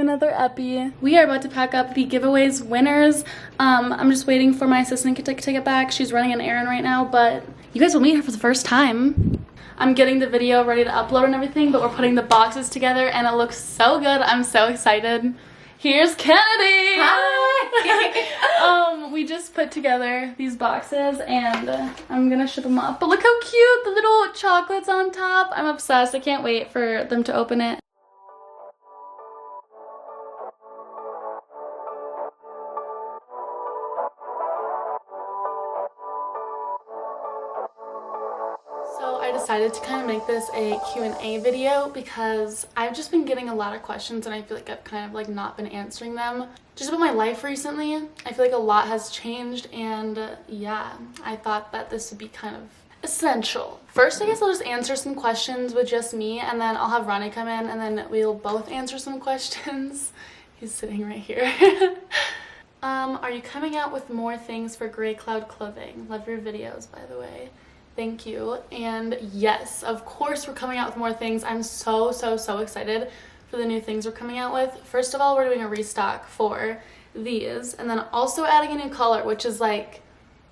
another epi. We are about to pack up the giveaways winners. I'm just waiting for my assistant to take it back. She's running an errand right now, but you guys will meet her for the first time. I'm getting the video ready to upload and everything, but we're putting the boxes together and it looks so good. I'm so excited. Here's Kennedy! Hi! We just put together these boxes and I'm gonna ship them off. But look how cute, the little chocolates on top. I'm obsessed. I can't wait for them to open it. So I decided to kind of make this a Q&A video because I've just been getting a lot of questions and I feel like I've kind of like not been answering them. Just about my life recently, I feel like a lot has changed and yeah, I thought that this would be kind of essential. First, I guess I'll just answer some questions with just me and then I'll have Ronnie come in and then we'll both answer some questions. He's sitting right here. Are you coming out with more things for Grey Cloud Clothing? Love your videos, by the way. Thank you. And yes, of course we're coming out with more things. I'm so excited for the new things we're coming out with. First of all, we're doing a restock for these and then also adding a new color, which is like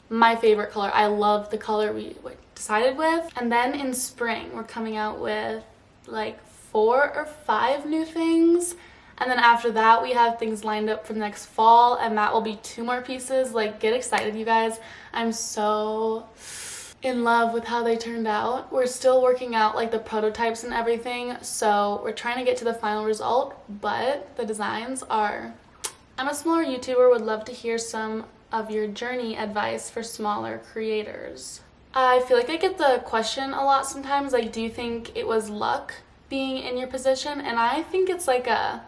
my favorite color. I love the color we decided with. And then in spring, we're coming out with like 4 or 5 new things. And then after that, we have things lined up for the next fall and that will be 2 more pieces. Like, get excited, you guys. I'm so in love with how they turned out. We're still working out like the prototypes and everything, so we're trying to get to the final result, but the designs are... I'm a smaller YouTuber, would love to hear some of your journey advice for smaller creators. I feel like I get the question a lot sometimes, like, do you think it was luck being in your position? And I think it's like a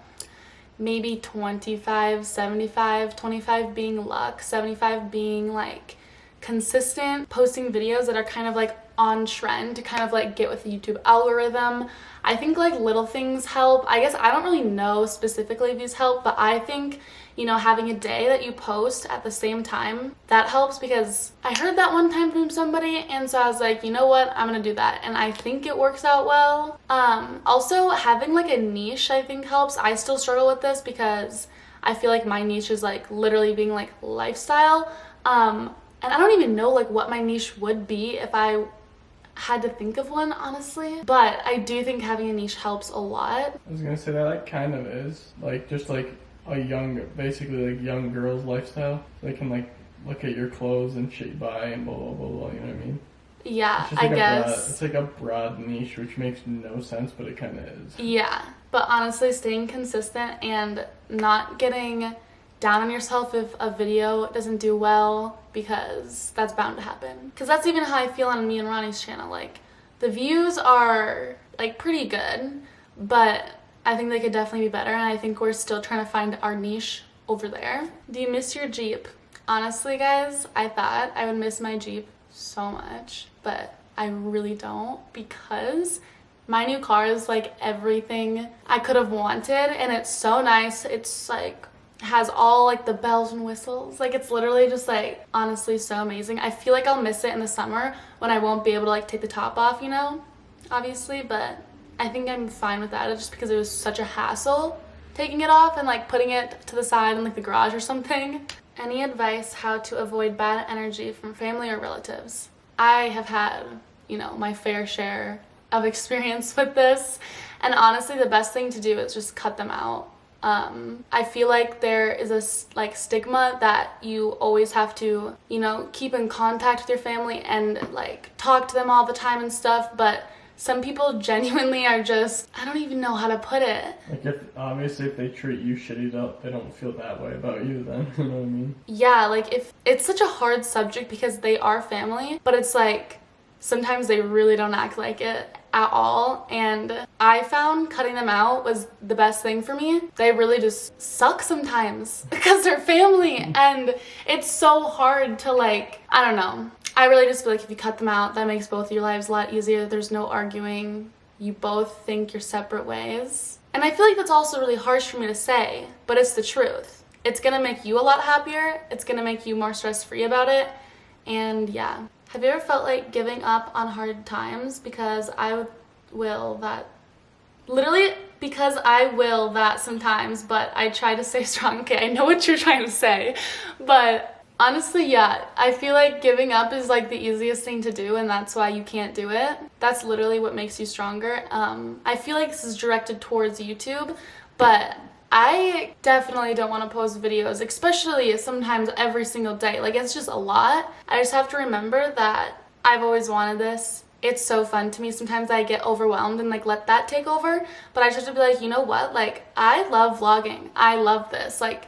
maybe 25, 75, 25 being luck, 75 being like consistent posting videos that are kind of like on trend to kind of like get with the YouTube algorithm. I think like little things help. I guess I don't really know specifically if these help, but I think, you know, having a day that you post at the same time, that helps because I heard that one time from somebody and so I was like, you know what, I'm gonna do that and I think it works out well. Also having like a niche I think helps. I still struggle with this because I feel like my niche is like literally being like lifestyle. And I don't even know like what my niche would be if I had to think of one, honestly. But I do think having a niche helps a lot. I was gonna say that like kind of is like just like a young, basically like young girl's lifestyle. They can like look at your clothes and shit you buy and blah blah blah blah. You know what I mean? Yeah, like I guess. It's like a broad niche, which makes no sense, but it kind of is. Yeah, but honestly, staying consistent and not getting down on yourself if a video doesn't do well, because that's bound to happen. Because that's even how I feel on me and Ronnie's channel. Like, the views are like pretty good, but I think they could definitely be better, and I think we're still trying to find our niche over there. Do you miss your Jeep? Honestly, guys, I thought I would miss my Jeep so much, but I really don't, because my new car is like everything I could have wanted, and it's so nice. It's like has all like the bells and whistles. Like, it's literally just like honestly so amazing. I feel like I'll miss it in the summer when I won't be able to like take the top off, you know, obviously, but I think I'm fine with that. It's just because it was such a hassle taking it off and like putting it to the side in like the garage or something. Any advice how to avoid bad energy from family or relatives? I have had, you know, my fair share of experience with this, and honestly the best thing to do is just cut them out. I feel like there is a like stigma that you always have to, you know, keep in contact with your family and like talk to them all the time and stuff, but some people genuinely are just, I don't even know how to put it. Like, if obviously if they treat you shitty, they don't feel that way about you then. You know what I mean? Yeah, like, if it's such a hard subject because they are family, but it's like sometimes they really don't act like it at all, and I found cutting them out was the best thing for me. They really just suck sometimes because they're family, and it's so hard to like, I don't know. I really just feel like if you cut them out, that makes both your lives a lot easier. There's no arguing. You both think your separate ways. And I feel like that's also really harsh for me to say, but it's the truth. It's gonna make you a lot happier. It's gonna make you more stress-free about it. And yeah. Have you ever felt like giving up on hard times? Because I will that literally because I will that sometimes, but I try to stay strong. Okay, I know what you're trying to say, but honestly, yeah, I feel like giving up is like the easiest thing to do, and that's why you can't do it. That's literally what makes you stronger. I feel like this is directed towards YouTube, but I definitely don't want to post videos, especially sometimes every single day. Like, it's just a lot. I just have to remember that I've always wanted this. It's so fun to me. Sometimes I get overwhelmed and like let that take over, but I just have to be like, you know what? Like, I love vlogging. I love this. Like,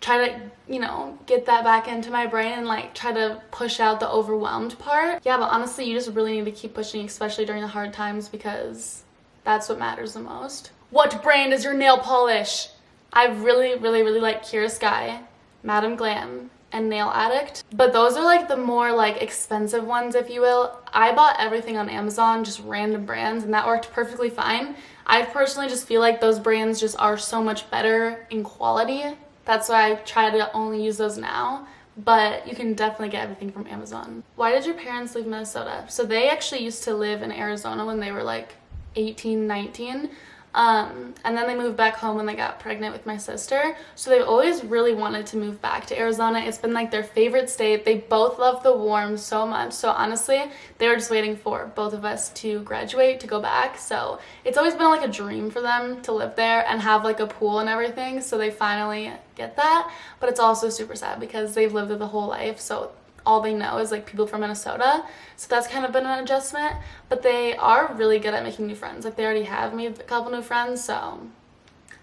try to, you know, get that back into my brain and like try to push out the overwhelmed part. Yeah, but honestly, you just really need to keep pushing, especially during the hard times, because that's what matters the most. What brand is your nail polish? I really like Kira Sky, Madam Glam, and Nail Addict, but those are like the more like expensive ones, if you will. I bought everything on Amazon, just random brands, and that worked perfectly fine. I personally just feel like those brands just are so much better in quality. That's why I try to only use those now, but you can definitely get everything from Amazon. Why did your parents leave Minnesota? So they actually used to live in Arizona when they were like 18, 19. And then they moved back home when they got pregnant with my sister. So they've always really wanted to move back to Arizona. It's been like their favorite state. They both love the warm so much. So honestly, they were just waiting for both of us to graduate to go back. So it's always been like a dream for them to live there and have like a pool and everything. So they finally get that. But it's also super sad because they've lived there the whole life. So all they know is like people from Minnesota, so that's kind of been an adjustment, but they are really good at making new friends. Like, they already have made a couple new friends, so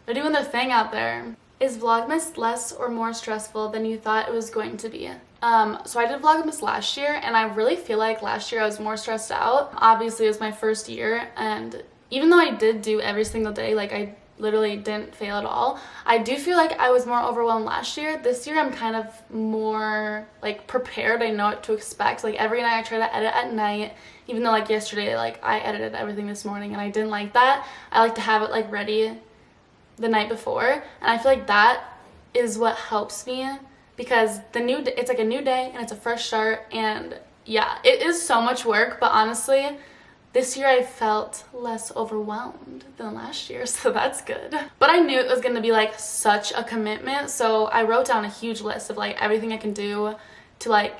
they're doing their thing out there. Is Vlogmas less or more stressful than you thought it was going to be? So I did Vlogmas last year, and I really feel like last year I was more stressed out. Obviously, it was my first year, and even though I did do every single day, like I literally didn't fail at all, I do feel like I was more overwhelmed last year. This year I'm kind of more like prepared. I know what to expect. Like, every night I try to edit at night, even though like yesterday, like I edited everything this morning and I didn't like that. I like to have it like ready the night before, and I feel like that is what helps me, because it's like a new day and it's a fresh start, and yeah, it is so much work, but honestly, this year I felt less overwhelmed than last year, so that's good. But I knew it was going to be like such a commitment, so I wrote down a huge list of like everything I can do to like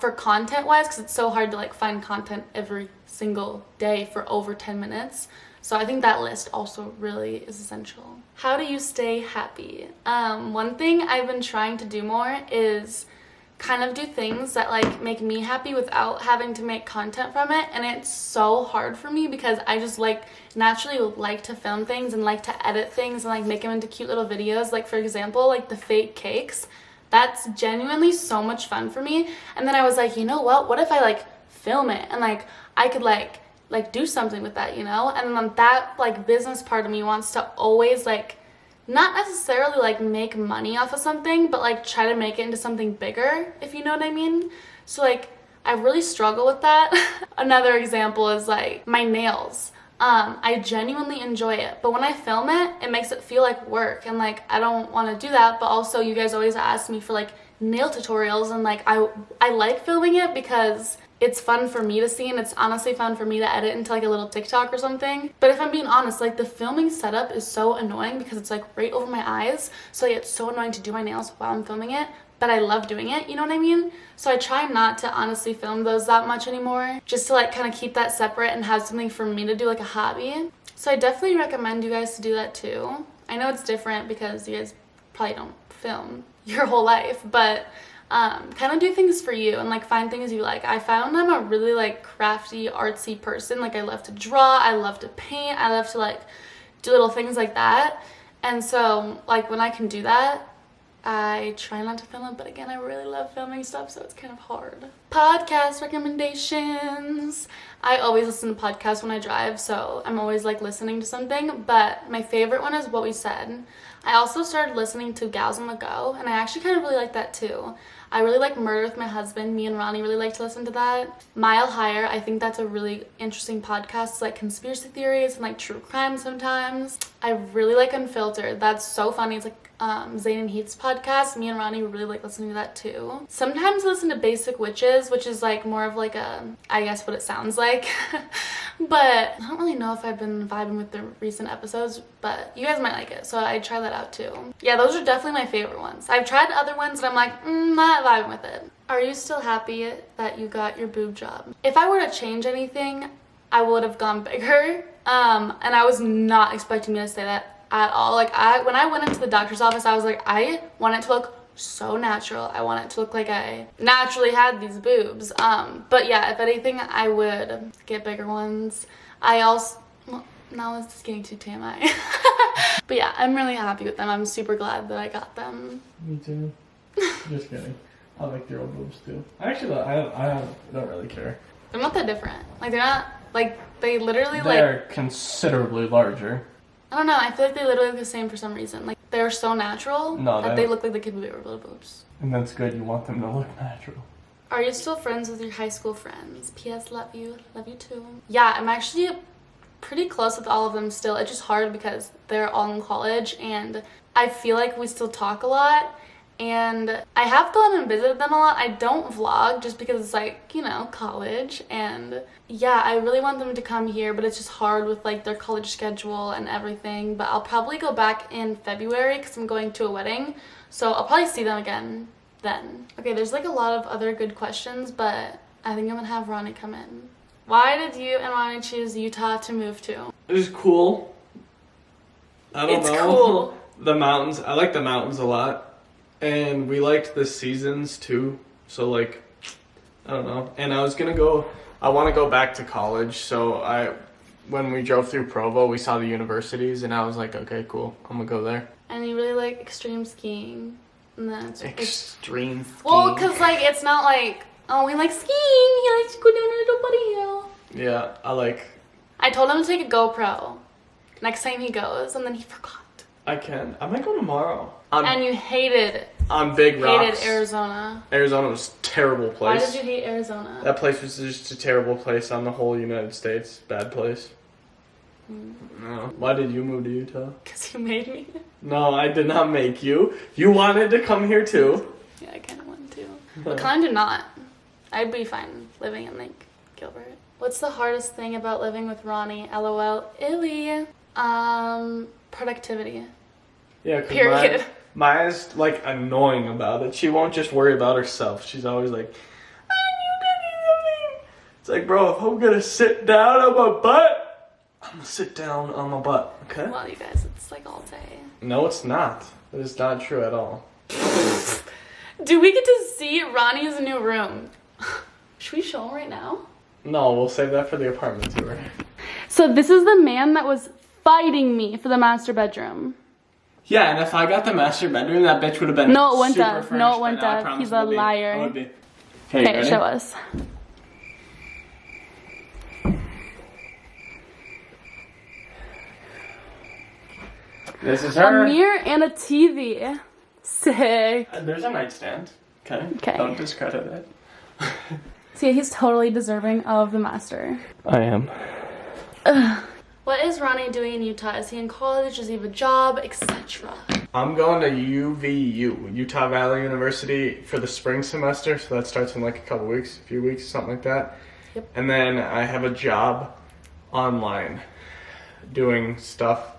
for content wise, because it's so hard to like find content every single day for over 10 minutes. So I think that list also really is essential. How do you stay happy? One thing I've been trying to do more is kind of do things that like make me happy without having to make content from it, and it's so hard for me because I just like naturally like to film things and like to edit things and like make them into cute little videos. Like, for example, like the fake cakes, that's genuinely so much fun for me. And then I was like, you know what if I like film it and like I could like do something with that, you know? And then that like business part of me wants to always like not necessarily like make money off of something, but like try to make it into something bigger, if you know what I mean. So like I really struggle with that. Another example is like my nails. I genuinely enjoy it, but when I film it, it makes it feel like work, and like I don't want to do that. But also, you guys always ask me for like nail tutorials, and like I like filming it because it's fun for me to see, and it's honestly fun for me to edit into like a little TikTok or something. But if I'm being honest, like the filming setup is so annoying because it's like right over my eyes, so like, it's so annoying to do my nails while I'm filming it, but I love doing it, you know what I mean? So I try not to honestly film those that much anymore, just to like kind of keep that separate and have something for me to do, like a hobby. So I definitely recommend you guys to do that too. I know it's different because you guys probably don't film your whole life, but kind of do things for you and like find things you like. I found I'm a really like crafty, artsy person. Like, I love to draw, I love to paint, I love to like do little things like that. And so like when I can do that, I try not to film it, but again, I really love filming stuff, so it's kind of hard. Podcast recommendations. I always listen to podcasts when I drive, so I'm always like listening to something, but my favorite one is What We Said. I also started listening to Gals on the Go, and I actually kind of really like that too. I really like Murder with My Husband. Me and Ronnie really like to listen to that. Mile Higher, I think that's a really interesting podcast. It's like conspiracy theories and like true crime sometimes. I really like Unfiltered. That's so funny. It's like Zayn and Heath's podcast. Me and Ronnie really like listening to that too. Sometimes I listen to Basic Witches, which is like more of like a, I guess what it sounds like. But I don't really know if I've been vibing with the recent episodes, but you guys might like it, so I try that out too. Yeah, those are definitely my favorite ones. I've tried other ones and I'm like, not vibing with it. Are you still happy that you got your boob job? If I were to change anything, I would have gone bigger. And I was not expecting me to say that at all. Like when I went into the doctor's office, I was like, I want it to look so natural. I want it to look like I naturally had these boobs. But yeah, if anything, I would get bigger ones. I also, well, now this is getting too TMI. But yeah, I'm really happy with them. I'm super glad that I got them. Me too. Just kidding. I like your old boobs too. Actually, I don't really care. They're not that different. Like they're not, like they literally They're considerably larger. I don't know, I feel like they literally look the same for some reason. Like they're so natural that they look like they could be little boobs. And that's good, you want them to look natural. Are you still friends with your high school friends? P.S. Love you too. Yeah, I'm actually pretty close with all of them still. It's just hard because they're all in college and I feel like we still talk a lot. And I have gone and visited them a lot. I don't vlog just because it's like, you know, college. And yeah, I really want them to come here, but it's just hard with like their college schedule and everything. But I'll probably go back in February because I'm going to a wedding. So I'll probably see them again then. Okay, there's like a lot of other good questions, but I think I'm gonna have Ronnie come in. Why did you and Ronnie choose Utah to move to? It was cool. I don't know. It's cool. The mountains. I like the mountains a lot. And we liked the seasons too. So like, I don't know. And I want to go back to college. So when we drove through Provo, we saw the universities and I was like, okay, cool. I'm gonna go there. And you really like extreme skiing. And then Extreme skiing. Well, cause like, it's not like, oh, we like skiing. He likes to go down a little buddy hill. Yeah, I told him to take a GoPro next time he goes, and then he forgot. I might go tomorrow. And you hated on Big Rocks. Hated Arizona. Arizona was a terrible place. Why did you hate Arizona? That place was just a terrible place on the whole United States. Bad place. No. Why did you move to Utah? Because you made me. No, I did not make you. You wanted to come here too. Yeah, I kind of wanted to. But kind of not. I'd be fine living in like Gilbert. What's the hardest thing about living with Ronnie? LOL. Illy. Productivity. Yeah, 'cause period. Maya's like annoying about it. She won't just worry about herself. She's always like, I need to do something. It's like, bro, if I'm gonna sit down on my butt, I'm gonna sit down on my butt, okay? Well, you guys, it's like all day. No, it's not. It is not true at all. Do we get to see Ronnie's new room? Should we show him right now? No, we'll save that for the apartment tour. So this is the man that was fighting me for the master bedroom. Yeah, and if I got the master bedroom, that bitch would have been No, it wouldn't super have. furnished No, it by wouldn't now, I have. promise He's it a would be. liar. It would be. Okay, Okay, show us. This is her. A mirror and a TV. Sick. There's a nightstand. Okay. Don't discredit it. See, he's totally deserving of the master. I am. What is Ronnie doing in Utah? Is he in college? Does he have a job? Etc. I'm going to UVU, Utah Valley University, for the spring semester. So that starts in like a few weeks, something like that. Yep. And then I have a job online doing stuff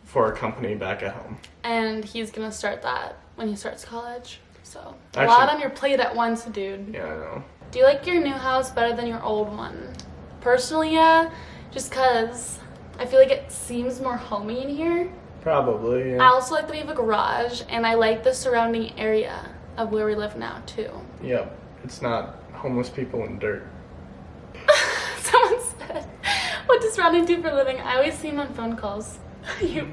for a company back at home. And he's gonna start that when he starts college. So a Actually, lot on your plate at once, dude. Yeah, I know. Do you like your new house better than your old one? Personally, yeah. Just cause I feel like it seems more homey in here. Probably, yeah. I also like that we have a garage, and I like the surrounding area of where we live now too. Yep. It's not homeless people in dirt. Someone said, what does Ronnie do for a living? I always see him on phone calls. He's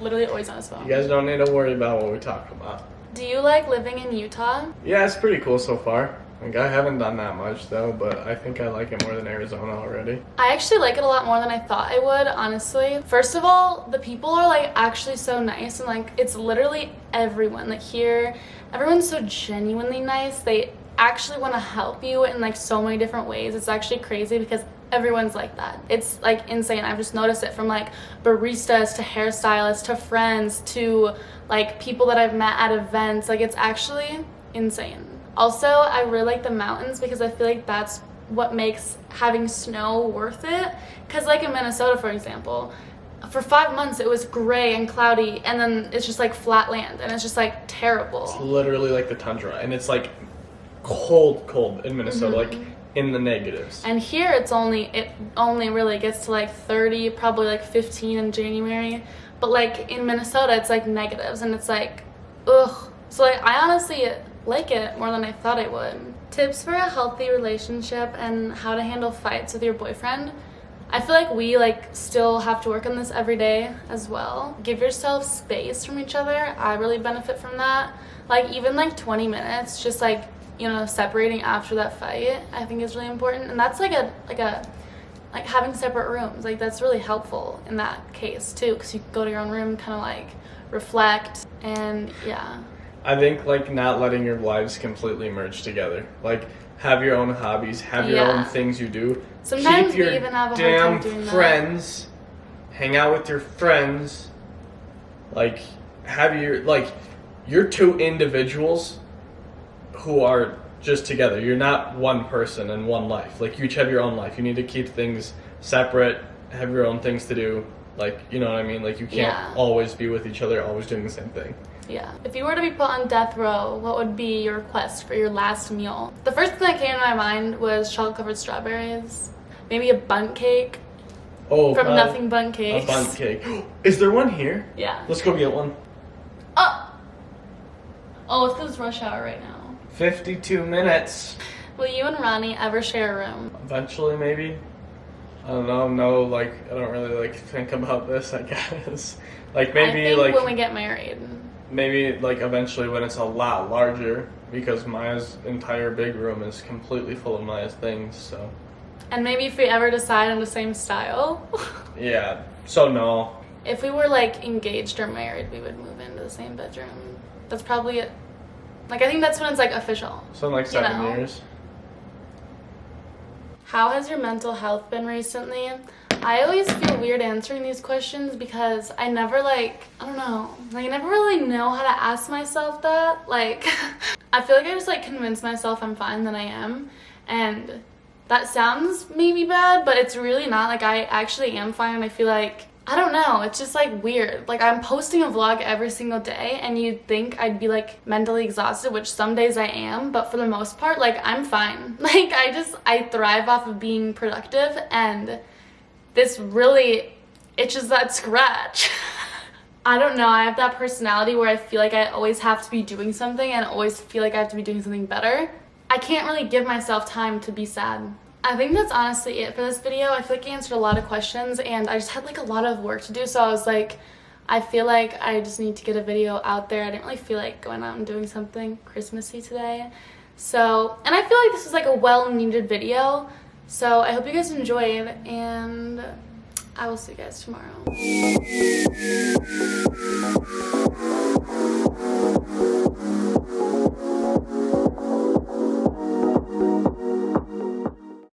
literally always on his phone. You guys don't need to worry about what we talk about. Do you like living in Utah? Yeah, it's pretty cool so far. Like, I haven't done that much though, but I think I like it more than Arizona already. I actually like it a lot more than I thought I would, honestly. First of all, the people are like actually so nice, and like it's literally everyone. Like here, everyone's so genuinely nice. They actually want to help you in like so many different ways. It's actually crazy because everyone's like that. It's like insane. I've just noticed it from like baristas to hairstylists to friends to like people that I've met at events. Like it's actually insane. Also, I really like the mountains because I feel like that's what makes having snow worth it. Because like in Minnesota, for example, for 5 months it was gray and cloudy, and then it's just like flat land, and it's just like terrible. It's literally like the tundra, and it's like cold in Minnesota, like in the negatives. And here it only really gets to like 30, probably like 15 in January. But like in Minnesota, it's like negatives, and it's like, ugh. So like I honestly like it more than I thought I would. Tips for a healthy relationship and how to handle fights with your boyfriend. I feel like we like still have to work on this every day as well. Give yourself space from each other. I really benefit from that. Like even like 20 minutes, just like, you know, separating after that fight, I think is really important. And that's like having separate rooms. Like that's really helpful in that case too, because you go to your own room, kind of like reflect, and yeah. I think like not letting your lives completely merge together. Like have your own hobbies, have your own things you do. Sometimes Keep your we even have a hard damn time doing friends. Hang out with your friends. Like have you're two individuals who are just together. You're not one person in one life. Like you each have your own life. You need to keep things separate, have your own things to do. Like, you know what I mean? Like you can't always be with each other, always doing the same thing. Yeah. If you were to be put on death row, what would be your request for your last meal? The first thing that came to my mind was chocolate-covered strawberries. Maybe a bundt cake. Oh, from God. Nothing Bundt Cakes. A bundt cake. Is there one here? Yeah. Let's go get one. Oh, it's because it's rush hour right now. 52 minutes. Will you and Ronnie ever share a room? Eventually, maybe. I don't know. No, like I don't really like think about this. I guess like maybe I think like when we get married. Maybe like eventually when it's a lot larger, because Maya's entire big room is completely full of Maya's things. So. And maybe if we ever decide on the same style. Yeah. So no. If we were like engaged or married, we would move into the same bedroom. That's probably it. Like I think that's when it's like official. So in like 7 years. How has your mental health been recently? I always feel weird answering these questions because I never I never really know how to ask myself that. Like, I feel like I just like convince myself I'm fine than I am. And that sounds maybe bad, but it's really not. Like, I actually am fine, and I feel like, I don't know, it's just like weird. Like I'm posting a vlog every single day, and you'd think I'd be like mentally exhausted, which some days I am, but for the most part, like I'm fine. Like I thrive off of being productive, and this really itches that scratch. I don't know, I have that personality where I feel like I always have to be doing something and always feel like I have to be doing something better. I can't really give myself time to be sad. I think that's honestly it for this video. I feel like I answered a lot of questions, and I just had like a lot of work to do, so I was like, I feel like I just need to get a video out there. I didn't really feel like going out and doing something Christmassy today. So, and I feel like this is like a well-needed video. So I hope you guys enjoyed, and I will see you guys tomorrow.